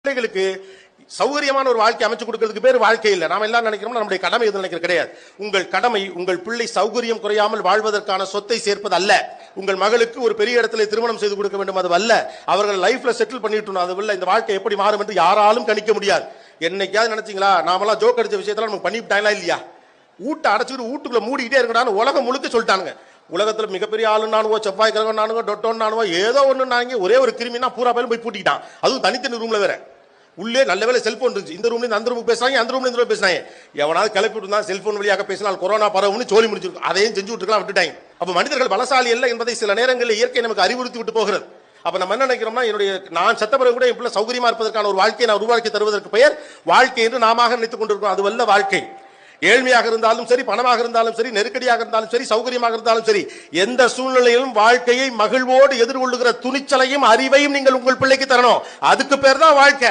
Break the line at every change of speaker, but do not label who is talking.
பிள்ளைகளுக்கு சௌகரியமான ஒரு வாழ்க்கை அமைச்சு கொடுக்கிறதுக்கு பேர் வாழ்க்கை இல்லை. நாம எல்லாம் நினைக்கிறோம் நம்முடைய கடமை எது நினைக்கிறது கிடையாது. உங்கள் கடமை உங்கள் பிள்ளை சௌகரியம் குறையாமல் வாழ்வதற்கான சொத்தை சேர்ப்பது அல்ல. உங்கள் மகளுக்கு ஒரு பெரிய இடத்துல திருமணம் செய்து கொடுக்க வேண்டும், அது அல்ல. அவர்கள் லைஃப்ல செட்டில் பண்ணிட்டு அது இல்ல. இந்த வாழ்க்கை எப்படி மாறும் என்று யாராலும் கணிக்க முடியாது. என்னைக்காவது நினைச்சீங்களா நாமெல்லாம் ஜோக் அடிச்ச விஷயத்துல நமக்கு பண்ணிவிட்டாங்களா இல்லையா? வீட்டை அடைச்சிட்டு வீட்டுக்குள்ள மூடிக்கிட்டே இருக்கடான்னு உலகம் முழுக்க சொல்லிட்டானுங்க. உலகத்துல மிகப்பெரிய ஆளு நானுவோ, செவ்வாய் கிரகம் நானுவோ, டொட்டோன் நானுவோ, ஏதோ ஒண்ணு நாங்க ஒரே ஒரு கிருமினா பூரா பேரும் போய் பூட்டிக்கிட்டான். அதுவும் தனித்தனி ரூம்ல வேற. உள்ளே நல்ல வேலை செல்போன் இருந்துச்சு. இந்த ரூம்ல அந்த ரூமுக்கு பேசுறாங்க, அந்த ரூம்ல இந்த ரூம் பேசுறாங்க. எவனாவது கிளப்பி விட்டு இருந்தா செல்போன் வழியாக பேசினால் கொரோனா பரவுன்னு சொல்லி முடிச்சிருக்கும். அதையும் செஞ்சு விட்டுருக்கலாம், விட்டுட்டாங்க. அப்ப மனிதர்கள் பலசாலி இல்லை என்பதை சில நேரங்களில் இயற்கை நமக்கு அறிவுறுத்தி விட்டு போகிறது. அப்ப நம்ம என்ன நினைக்கிறோம்னா, நான் செத்த பிறகு கூட இப்ப சௌகரியமா இருப்பதற்கான ஒரு வாழ்க்கையை நான் உருவாக்கி தருவதற்கு பெயர் வாழ்க்கை என்று நாம நினைத்துக் கொண்டிருக்கிறோம். அது வல்ல வாழ்க்கை. ஏழ்மையாக இருந்தாலும் சரி, பணமாக இருந்தாலும் சரி, நெருக்கடியாக இருந்தாலும் சரி, சௌகரியமாக இருந்தாலும் சரி, எந்த சூழ்நிலையிலும் வாழ்க்கையை மகிழ்வோடு எதிர்கொள்ளுகிற துணிச்சலையும் அறிவையும் நீங்கள் உங்கள் பிள்ளைக்கு தரணும். அதுக்கு பேர் தான் வாழ்க்கை.